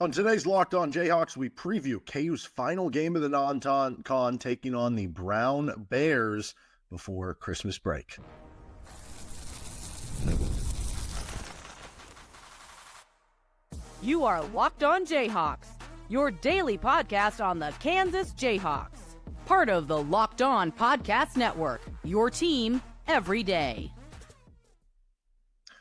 On today's Locked On Jayhawks, we preview KU's final game of the non-con taking on the Brown Bears before Christmas break. You are Locked On Jayhawks, your daily podcast on the Kansas Jayhawks. Part of the Locked On Podcast Network, your team every day.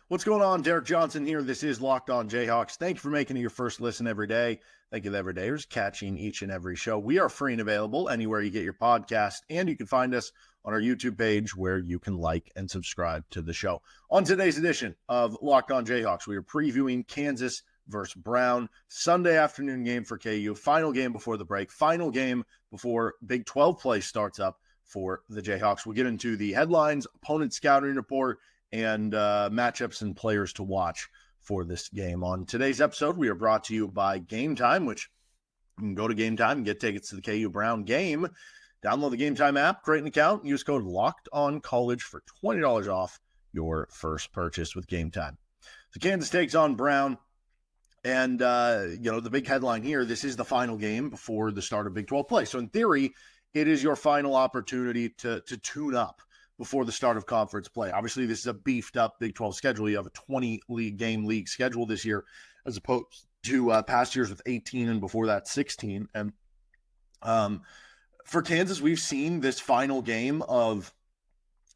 What's going on? Derek Johnson here. This is Locked On Jayhawks. Thank you for making it your first listen every day. Thank you to everydayers catching each and every show. We are free and available anywhere you get your podcast, and you can find us on our YouTube page where you can like and subscribe to the show. On today's edition of Locked On Jayhawks, we are previewing Kansas versus Brown, Sunday afternoon game for KU, final game before the break, final game before Big 12 play starts up for the Jayhawks. We'll get into the headlines, opponent scouting report, and matchups and players to watch for this game. On today's episode, we are brought to you by Game Time, which you can go to Game Time and get tickets to the KU Brown game. Download the Game Time app, create an account, and use code LOCKEDONCollege for $20 off your first purchase with Game Time. So Kansas takes on Brown. And, the big headline here, this is the final game before the start of Big 12 play. So in theory, it is your final opportunity to tune up before the start of conference play. Obviously, this is a beefed up Big 12 schedule. You have a 20-game league schedule this year as opposed to past years with 18 and before that 16. And for Kansas, we've seen this final game of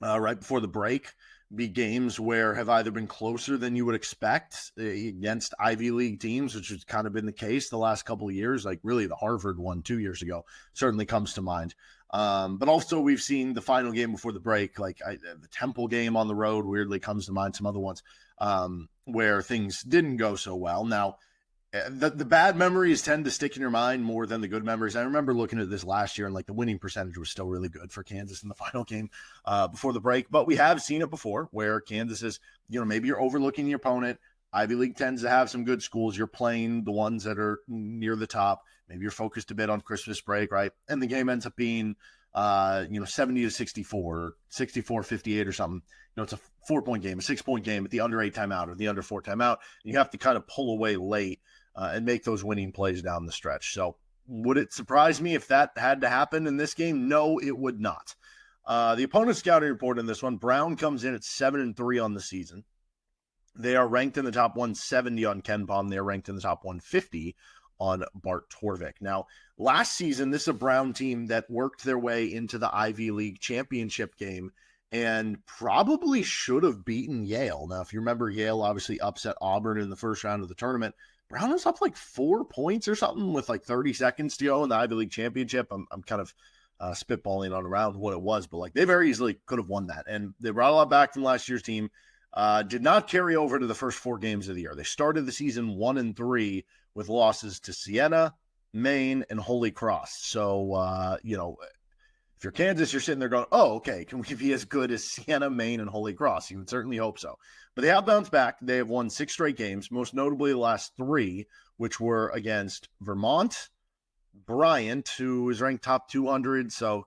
right before the break be games where have either been closer than you would expect against Ivy League teams, which has kind of been the case the last couple of years. Like really the Harvard one 2 years ago certainly comes to mind. But also we've seen the final game before the break, like the Temple game on the road weirdly comes to mind, some other ones where things didn't go so well. Now, the bad memories tend to stick in your mind more than the good memories. I remember looking at this last year and like the winning percentage was still really good for Kansas in the final game before the break. But we have seen it before where Kansas is, maybe you're overlooking the opponent. Ivy League tends to have some good schools. You're playing the ones that are near the top. Maybe you're focused a bit on Christmas break, right? And the game ends up being, 70-64, or 64-58 or something. It's a 4-point game, a 6-point game at the under 8 timeout or the under 4 timeout. You have to kind of pull away late and make those winning plays down the stretch. So would it surprise me if that had to happen in this game? No, it would not. The opponent scouting report in this one, Brown comes in at 7-3 on the season. They are ranked in the top 170 on KenPom. They're ranked in the top 150 on Bart Torvik. Now, last season, this is a Brown team that worked their way into the Ivy League championship game and probably should have beaten Yale. Now, if you remember, Yale obviously upset Auburn in the first round of the tournament. Brown was up like 4 points or something with like 30 seconds to go in the Ivy League championship. I'm kind of spitballing on around what it was, but like they very easily could have won that. And they brought a lot back from last year's team. Did not carry over to the first 4 games of the year. They started the season 1-3 with losses to Siena, Maine, and Holy Cross. So, if you're Kansas, you're sitting there going, oh, okay, can we be as good as Siena, Maine, and Holy Cross? You would certainly hope so. But they have bounced back. They have won 6 straight games, most notably the last 3, which were against Vermont, Bryant, who is ranked top 200, so,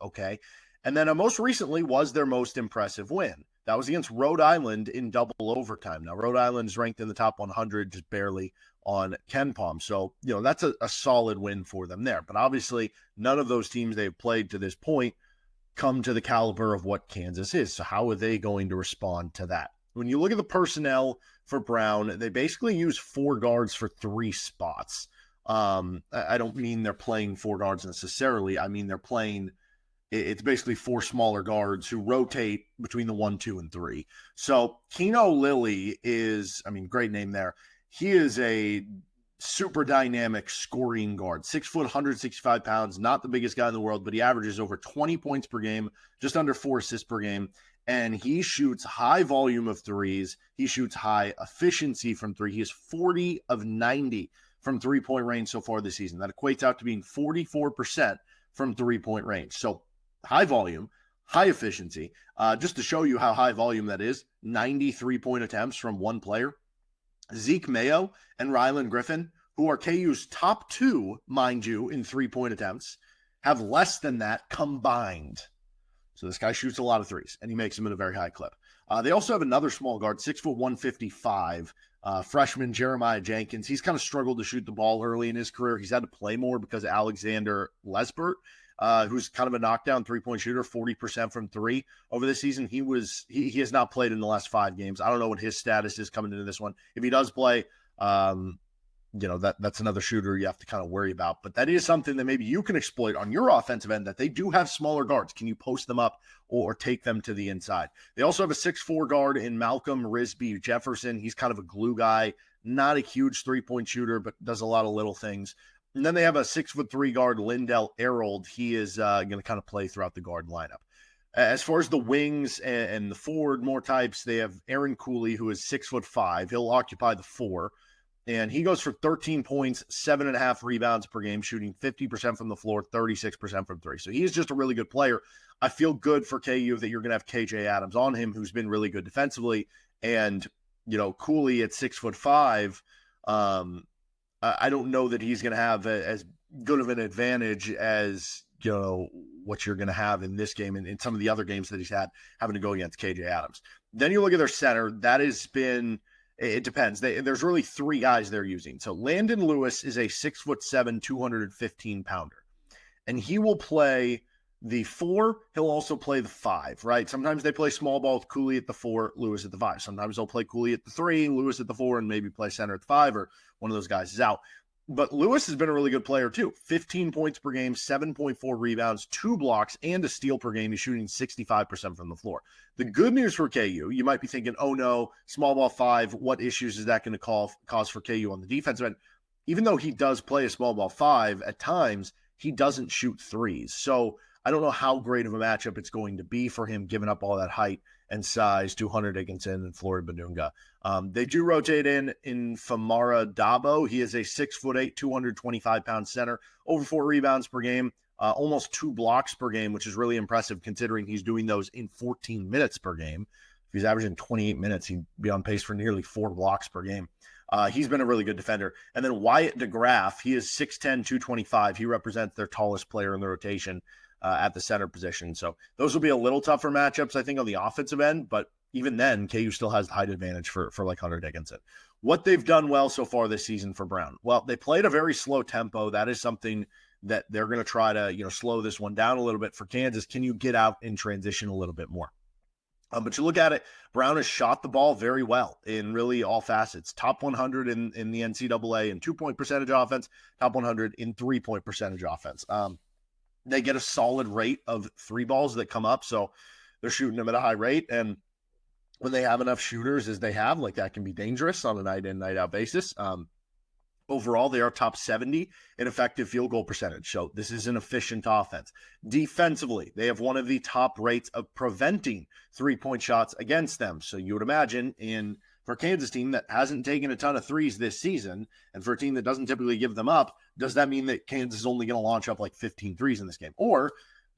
okay. And then most recently was their most impressive win. That was against Rhode Island in double overtime. Now, Rhode Island is ranked in the top 100, just barely on KenPom. So, that's a solid win for them there. But obviously, none of those teams they've played to this point come to the caliber of what Kansas is. So how are they going to respond to that? When you look at the personnel for Brown, they basically use 4 guards for 3 spots. I don't mean they're playing 4 guards necessarily. I mean they're playing... It's basically 4 smaller guards who rotate between the 1, 2, and 3. So Kino Lilly is, great name there. He is a super dynamic scoring guard, 6 foot, 165 pounds, not the biggest guy in the world, but he averages over 20 points per game, just under 4 assists per game. And he shoots high volume of threes. He shoots high efficiency from 3. He is 40 of 90 from 3-point range so far this season. That equates out to being 44% from 3-point range. So high volume, high efficiency. Just to show you how high volume that is, 93-point attempts from one player. Zeke Mayo and Rylan Griffin, who are KU's top 2, mind you, in 3-point attempts, have less than that combined. So this guy shoots a lot of threes, and he makes them at a very high clip. They also have another small guard, 6 foot 155, Freshman Jeremiah Jenkins, he's kind of struggled to shoot the ball early in his career. He's had to play more because of Alexander Lesbert, who's kind of a knockdown three-point shooter, 40% from three over the season. He has not played in the last 5 games. I don't know what his status is coming into this one. If he does play, that's another shooter you have to kind of worry about. But that is something that maybe you can exploit on your offensive end, that they do have smaller guards. Can you post them up or take them to the inside? They also have a 6'4" guard in Malcolm Risby Jefferson. He's kind of a glue guy, not a huge three-point shooter, but does a lot of little things. And then they have a 6'3" guard, Lindell Arold. He is going to kind of play throughout the guard lineup. As far as the wings and the forward more types, they have Aaron Cooley, who is 6'5". He'll occupy the 4. And he goes for 13 points, 7.5 rebounds per game, shooting 50% from the floor, 36% from three. So he is just a really good player. I feel good for KU that you're going to have KJ Adams on him, who's been really good defensively. And, Cooley at 6'5", I don't know that he's going to have as good of an advantage as, what you're going to have in this game and in some of the other games that he's had having to go against KJ Adams. Then you look at their center. That has been... It depends. There's really 3 guys they're using. So Landon Lewis is a 6'7", 215-pounder. And he will play the 4. He'll also play the 5, right? Sometimes they play small ball with Cooley at the 4, Lewis at the 5. Sometimes they'll play Cooley at the 3, Lewis at the 4, and maybe play center at the 5, or one of those guys is out. But Lewis has been a really good player too. 15 points per game, 7.4 rebounds, 2 blocks, and a steal per game. He's shooting 65% from the floor. The good news for KU, you might be thinking, oh no, small ball 5, what issues is that going to cause for KU on the defensive end? Even though he does play a small ball 5 at times, he doesn't shoot threes. So I don't know how great of a matchup it's going to be for him, giving up all that height and size to Hunter Dickinson and Flory Badunga. They do rotate in Famara Dabo. He is a 6'8", 225-pound center, over 4 rebounds per game, almost 2 blocks per game, which is really impressive considering he's doing those in 14 minutes per game. If he's averaging 28 minutes, he'd be on pace for nearly 4 blocks per game. He's been a really good defender. And then Wyatt DeGraff, he is 6'10", 225. He represents their tallest player in the rotation at the center position. So those will be a little tougher matchups, I think, on the offensive end. But even then, KU still has the height advantage for like Hunter Dickinson. What they've done well so far this season for Brown. Well, they played a very slow tempo. That is something that they're going to try to, slow this one down a little bit for Kansas. Can you get out and transition a little bit more? But you look at it, Brown has shot the ball very well in really all facets. Top 100 in the NCAA in 2-point percentage offense, top 100 in 3-point percentage offense. They get a solid rate of 3 balls that come up, so they're shooting them at a high rate. And when they have enough shooters as they have, like, that can be dangerous on a night-in, night-out basis. Overall, they are top 70 in effective field goal percentage. So this is an efficient offense. Defensively, they have one of the top rates of preventing 3-point shots against them. So you would imagine for a Kansas team that hasn't taken a ton of threes this season, and for a team that doesn't typically give them up, does that mean that Kansas is only going to launch up like 15 threes in this game? Or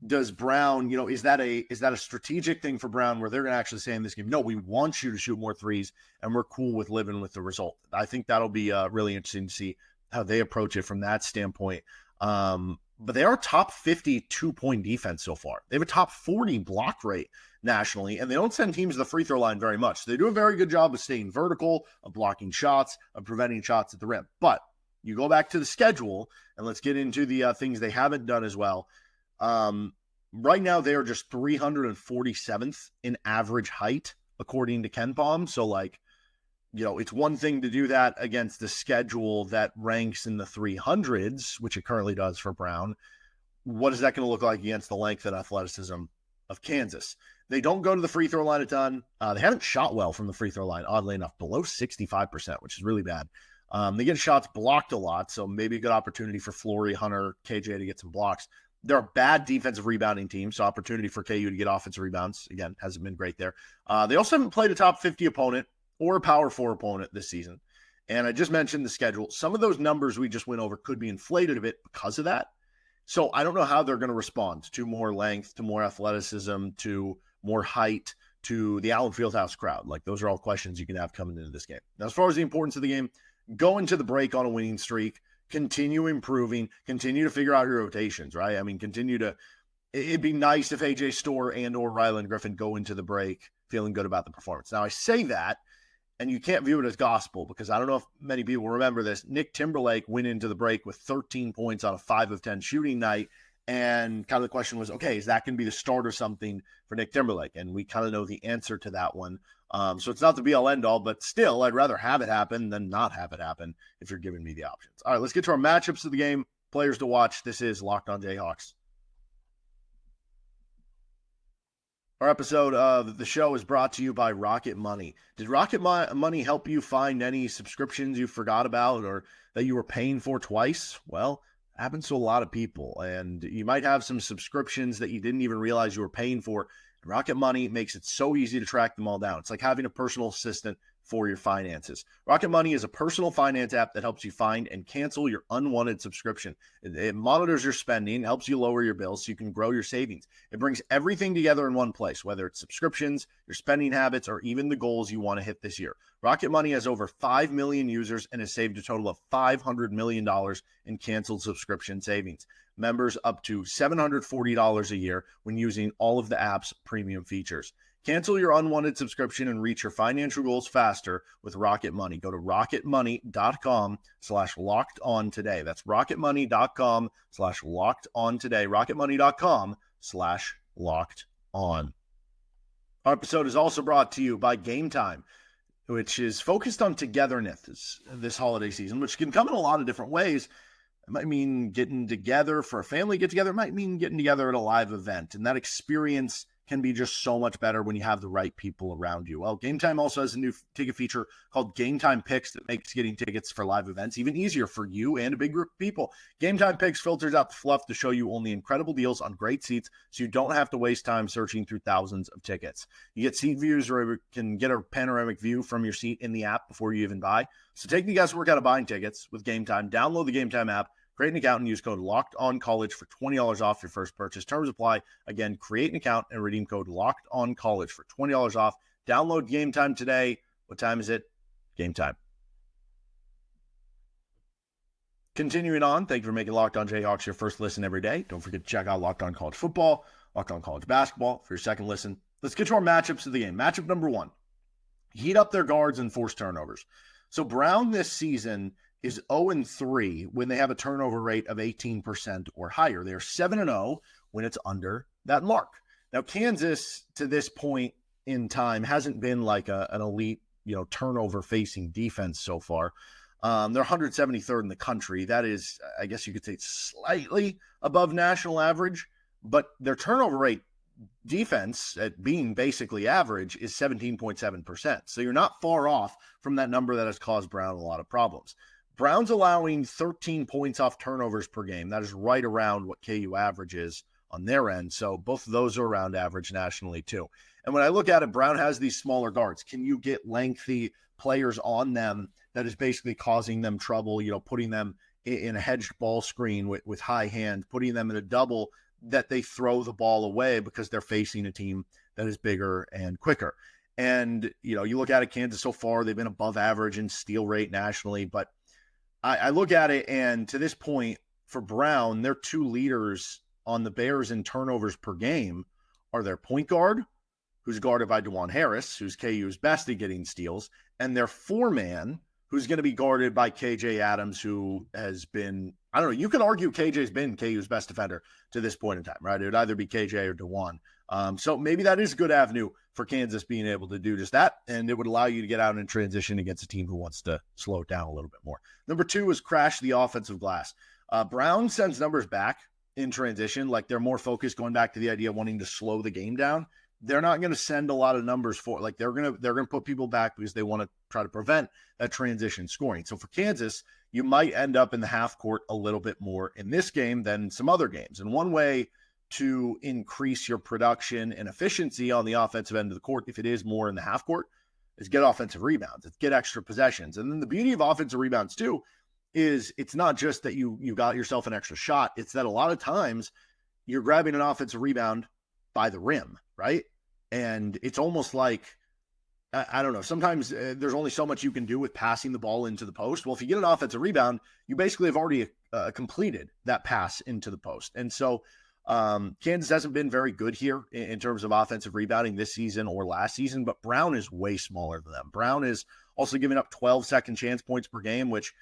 does Brown, is that a strategic thing for Brown where they're going to actually say in this game, no, we want you to shoot more threes and we're cool with living with the result? I think that'll be really interesting to see how they approach it from that standpoint. But they are top 50 2-point defense so far. They have a top 40 block rate nationally, and they don't send teams to the free throw line very much. So they do a very good job of staying vertical, of blocking shots, of preventing shots at the rim. But you go back to the schedule, and let's get into the things they haven't done as well. Right now, they are just 347th in average height, according to KenPom. So, it's one thing to do that against the schedule that ranks in the 300s, which it currently does for Brown. What is that going to look like against the length and athleticism of Kansas? They don't go to the free throw line a ton. They haven't shot well from the free throw line, oddly enough, below 65%, which is really bad. They get shots blocked a lot, so maybe a good opportunity for Flory, Hunter, KJ to get some blocks. They're a bad defensive rebounding team, so opportunity for KU to get offensive rebounds. Again, hasn't been great there. They also haven't played a top 50 opponent or a power 4 opponent this season. And I just mentioned the schedule. Some of those numbers we just went over could be inflated a bit because of that. So I don't know how they're going to respond to more length, to more athleticism, to more height, to the Allen Fieldhouse crowd. Like, those are all questions you can have coming into this game. Now, as far as the importance of the game, go into the break on a winning streak, continue improving, continue to figure out your rotations, right? I mean, it'd be nice if AJ Storr and or Ryland Griffin go into the break feeling good about the performance. Now, I say that, And you can't view it as gospel because I don't know if many people remember this. Nick Timberlake went into the break with 13 points on a 5 of 10 shooting night. And kind of the question was, okay, is that going to be the start or something for Nick Timberlake? And we kind of know the answer to that one. So it's not the be all end all, but still, I'd rather have it happen than not have it happen if you're giving me the options. All right, let's get to our matchups of the game, players to watch. This is Locked On Jayhawks. Our episode of the show is brought to you by Rocket Money. Did Rocket Money help you find any subscriptions you forgot about or that you were paying for twice? Well, it happens to a lot of people, and you might have some subscriptions that you didn't even realize you were paying for. Rocket Money makes it so easy to track them all down. It's like having a personal assistant for your finances. Rocket Money is a personal finance app that helps you find and cancel your unwanted subscription. It monitors your spending, helps you lower your bills so you can grow your savings. It brings everything together in one place, whether it's subscriptions, your spending habits, or even the goals you want to hit this year. Rocket Money has over 5 million users and has saved a total of $500 million in canceled subscription savings. Members up to $740 a year when using all of the app's premium features. Cancel your unwanted subscription and reach your financial goals faster with Rocket Money. Go to rocketmoney.com/locked on today. That's rocketmoney.com/locked on today. rocketmoney.com/locked on. Our episode is also brought to you by Game Time, which is focused on togetherness this holiday season, which can come in a lot of different ways. It might mean getting together for a family get-together. It might mean getting together at a live event. And that experience can be just so much better when you have the right people around you. Well, Game Time also has a new ticket feature called Game Time Picks that makes getting tickets for live events even easier for you and a big group of people. Game Time Picks filters out the fluff to show you only incredible deals on great seats so you don't have to waste time searching through thousands of tickets. You get seat views where you can get a panoramic view from your seat in the app before you even buy. So take the guesswork out of buying tickets with Game Time. Download the Game Time app. Create an account and use code LOCKEDONCollege for $20 off your first purchase. Terms apply. Again, create an account and redeem code LOCKEDONCollege for $20 off. Download Game Time today. What time is it? Game time. Continuing on, thank you for making Locked On Jayhawks your first listen every day. Don't forget to check out Locked On College Football, Locked On College Basketball for your second listen. Let's get to our matchups of the game. Matchup number 1, heat up their guards and force turnovers. So Brown this season is 0-3 when they have a turnover rate of 18% or higher. They're 7-0 when it's under that mark. Now, Kansas, to this point in time, hasn't been like an elite, turnover-facing defense so far. They're 173rd in the country. That is, I guess you could say, slightly above national average, but their turnover rate defense at being basically average is 17.7%. So you're not far off from that number that has caused Brown a lot of problems. Brown's allowing 13 points off turnovers per game. That is right around what KU averages on their end. So both of those are around average nationally too. And when I look at it, Brown has these smaller guards. Can you get lengthy players on them that is basically causing them trouble, putting them in a hedged ball screen with high hand, putting them in a double that they throw the ball away because they're facing a team that is bigger and quicker. And, you look at it, Kansas so far, they've been above average in steal rate nationally, but I look at it, and to this point, for Brown, their two leaders on the Bears in turnovers per game are their point guard, who's guarded by DeJuan Harris, who's KU's best at getting steals, and their four-man, who's going to be guarded by KJ Adams, who has been, I don't know, you can argue KJ's been KU's best defender to this point in time, right? It would either be KJ or DeJuan. So maybe that is a good avenue for Kansas being able to do just that, and it would allow you to get out in transition against a team who wants to slow it down a little bit more. Number 2 is crash the offensive glass. Brown sends numbers back in transition, like they're more focused, going back to the idea of wanting to slow the game down. They're not going to send a lot of numbers for, like they're going to put people back because they want to try to prevent that transition scoring. So for Kansas, you might end up in the half court a little bit more in this game than some other games. And one way to increase your production and efficiency on the offensive end of the court, if it is more in the half court, is get offensive rebounds. It's get extra possessions. And then the beauty of offensive rebounds too is it's not just that you got yourself an extra shot. It's that a lot of times you're grabbing an offensive rebound by the rim, right? And it's almost like, I don't know, sometimes there's only so much you can do with passing the ball into the post. Well, if you get an offensive rebound, you basically have already completed that pass into the post. And so Kansas hasn't been very good here in terms of offensive rebounding this season or last season, but Brown is way smaller than them. Brown is Also giving up 12 second chance points per game, which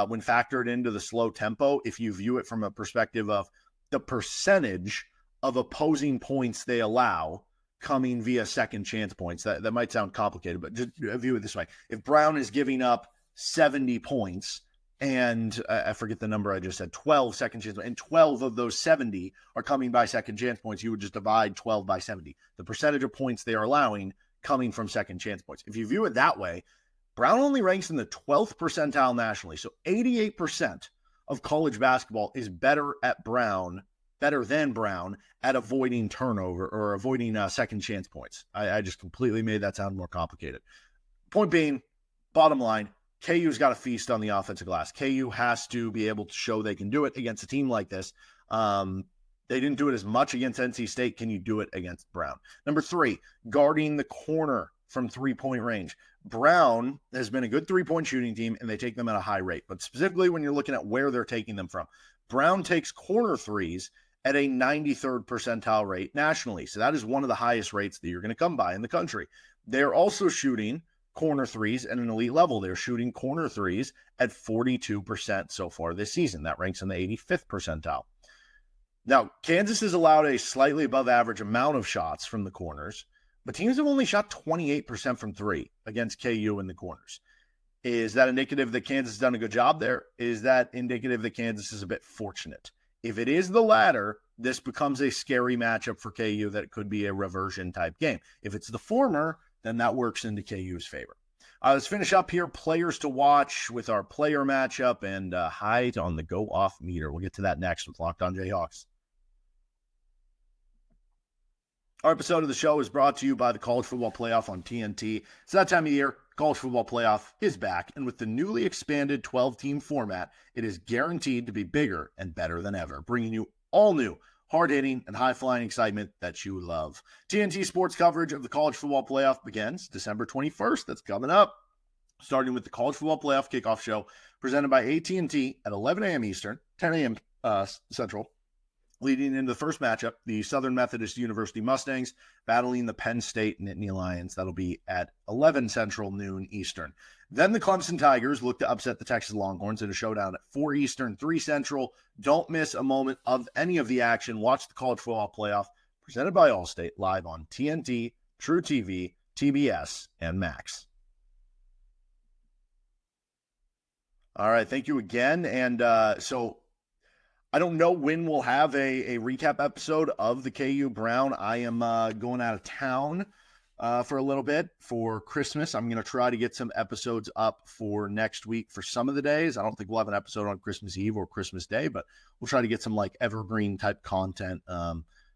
when factored into the slow tempo, if you view it from a perspective of the percentage of opposing points they allow coming via second chance points, that might sound complicated, but just view it this way. If Brown is giving up 70 points, and I forget the number I just said, 12 second chance, and 12 of those 70 are coming by second chance points, you would just divide 12 by 70. The percentage of points they are allowing coming from second chance points. If you view it that way, Brown only ranks in the 12th percentile nationally. So 88% of college basketball is better than Brown at avoiding turnover or avoiding second chance points. I just completely made that sound more complicated. Point being, bottom line, KU's got to feast on the offensive glass. KU has to be able to show they can do it against a team like this. They didn't do it as much against NC State. Can you do it against Brown? Number 3, guarding the corner from three-point range. Brown has been a good three-point shooting team, and they take them at a high rate. But specifically when you're looking at where they're taking them from, Brown takes corner threes at a 93rd percentile rate nationally. So that is one of the highest rates that you're going to come by in the country. They're also shooting corner threes at an elite level. They're shooting corner threes at 42% so far this season. That ranks in the 85th percentile. Now, Kansas has allowed a slightly above average amount of shots from the corners, but teams have only shot 28% from three against KU in the corners. Is that indicative that Kansas has done a good job there? Is that indicative that Kansas is a bit fortunate? If it is the latter, this becomes a scary matchup for KU that could be a reversion type game. If it's the former, then that works into KU's favor. Let's finish up here. Players to watch with our player matchup and height on the go-off meter. We'll get to that next with Locked On Jayhawks. Our episode of the show is brought to you by the College Football Playoff on TNT. It's that time of year. College Football Playoff is back, and with the newly expanded 12-team format, it is guaranteed to be bigger and better than ever, bringing you all new, hard-hitting, and high-flying excitement that you love. TNT Sports coverage of the College Football Playoff begins December 21st. That's coming up, starting with the College Football Playoff kickoff show presented by AT&T at 11 a.m. Eastern, 10 a.m. Central. Leading into the first matchup, the Southern Methodist University Mustangs battling the Penn State Nittany Lions. That'll be at 11 Central, noon Eastern. Then the Clemson Tigers look to upset the Texas Longhorns in a showdown at 4 Eastern, 3 Central. Don't miss a moment of any of the action. Watch the College Football Playoff presented by Allstate live on TNT, True TV, TBS, and Max. All right, thank you again. And so I don't know when we'll have a recap episode of the KU Brown. I am going out of town for a little bit for Christmas. I'm going to try to get some episodes up for next week for some of the days. I don't think we'll have an episode on Christmas Eve or Christmas Day, but we'll try to get some like evergreen type content,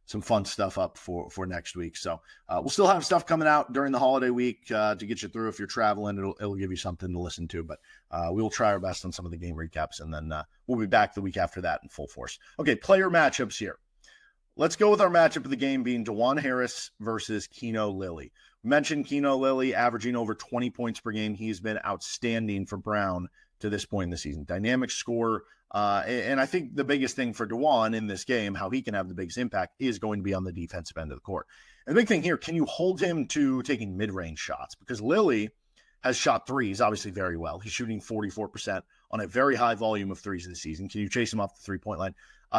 some fun stuff up for next week. So we'll still have stuff coming out during the holiday week to get you through. If you're traveling, it'll give you something to listen to, but we will try our best on some of the game recaps, and then we'll be back the week after that in full force. Okay, player matchups here. Let's go with our matchup of the game being DeJuan Harris versus Kino Lilly. We mentioned Kino Lilly averaging over 20 points per game. He's been outstanding for Brown to this point in the season. Dynamic scorer. And I think the biggest thing for DeJuan in this game, how he can have the biggest impact, is going to be on the defensive end of the court. And the big thing here, can you hold him to taking mid-range shots? Because Lilly has shot threes, obviously, very well. He's shooting 44% on a very high volume of threes this season. Can you chase him off the three-point line?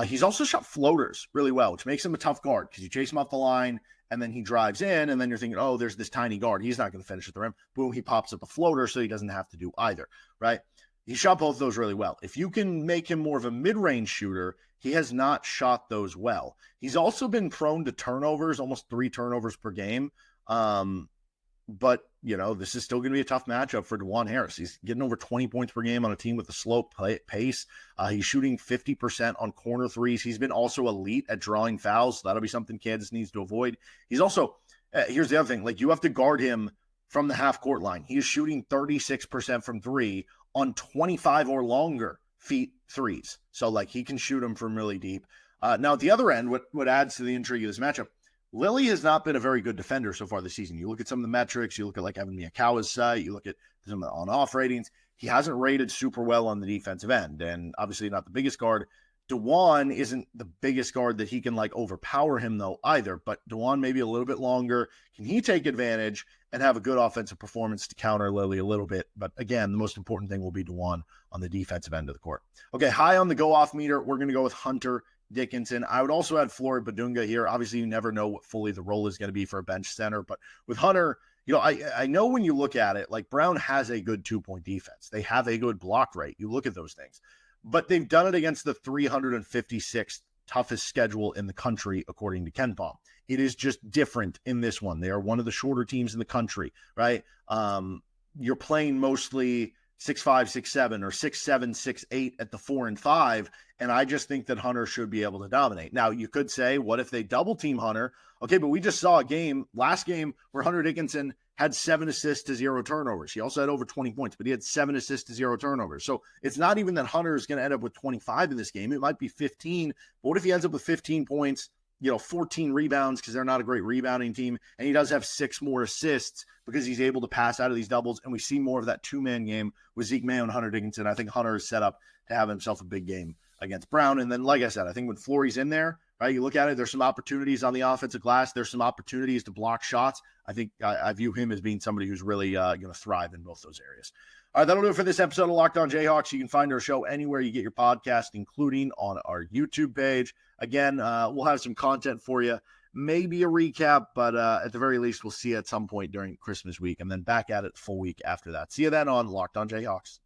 He's also shot floaters really well, which makes him a tough guard because you chase him off the line, and then he drives in, and then you're thinking, oh, there's this tiny guard. He's not going to finish at the rim. Boom, he pops up a floater, so he doesn't have to do either, right? He shot both of those really well. If you can make him more of a mid-range shooter, he has not shot those well. He's also been prone to turnovers, almost 3 turnovers per game. But, this is still going to be a tough matchup for DeJuan Harris. He's getting over 20 points per game on a team with a slow pace. He's shooting 50% on corner threes. He's been also elite at drawing fouls. So that'll be something Kansas needs to avoid. He's also, here's the other thing, you have to guard him from the half-court line. He is shooting 36% from 3 on 25 or longer feet threes. So, he can shoot them from really deep. Now, at the other end, what adds to the intrigue of this matchup, Lilly has not been a very good defender so far this season. You look at some of the metrics, you look at Evan Miyakawa's site, you look at some of the on-off ratings. He hasn't rated super well on the defensive end, and obviously not the biggest guard. DeJuan isn't the biggest guard that he can like overpower him though either, but DeJuan maybe a little bit longer. Can he take advantage and have a good offensive performance to counter Lilly a little bit? But again, the most important thing will be DeJuan on the defensive end of the court. Okay, high on the go-off meter, we're going to go with Hunter Dickinson. I would also add Flory Badunga here. Obviously, you never know what fully the role is going to be for a bench center, but with Hunter, I know when you look at it, like Brown has a good 2-point defense. They have a good block rate. You look at those things. But they've done it against the 356th toughest schedule in the country, according to KenPom. It is just different in this one. They are one of the shorter teams in the country, right? You're playing mostly 6'5", 6'7", or 6'7", 6'8" at the 4 and 5, and I just think that Hunter should be able to dominate. Now, you could say, what if they double team Hunter? Okay, but we just saw a last game, where Hunter Dickinson had 7 assists to 0 turnovers. He also had over 20 points, but he had 7 assists to 0 turnovers. So it's not even that Hunter is going to end up with 25 in this game. It might be 15. But what if he ends up with 15 points, 14 rebounds, because they're not a great rebounding team, and he does have 6 more assists because he's able to pass out of these doubles, and we see more of that 2-man game with Zeke Mayo and Hunter Dickinson. I think Hunter is set up to have himself a big game against Brown. And then, like I said, I think when Flory's in there, right, you look at it, there's some opportunities on the offensive glass. There's some opportunities to block shots. I think I view him as being somebody who's really going to thrive in both those areas. All right, that'll do it for this episode of Locked On Jayhawks. You can find our show anywhere you get your podcast, including on our YouTube page. Again, we'll have some content for you, maybe a recap, but at the very least, we'll see you at some point during Christmas week, and then back at it full week after that. See you then on Locked On Jayhawks.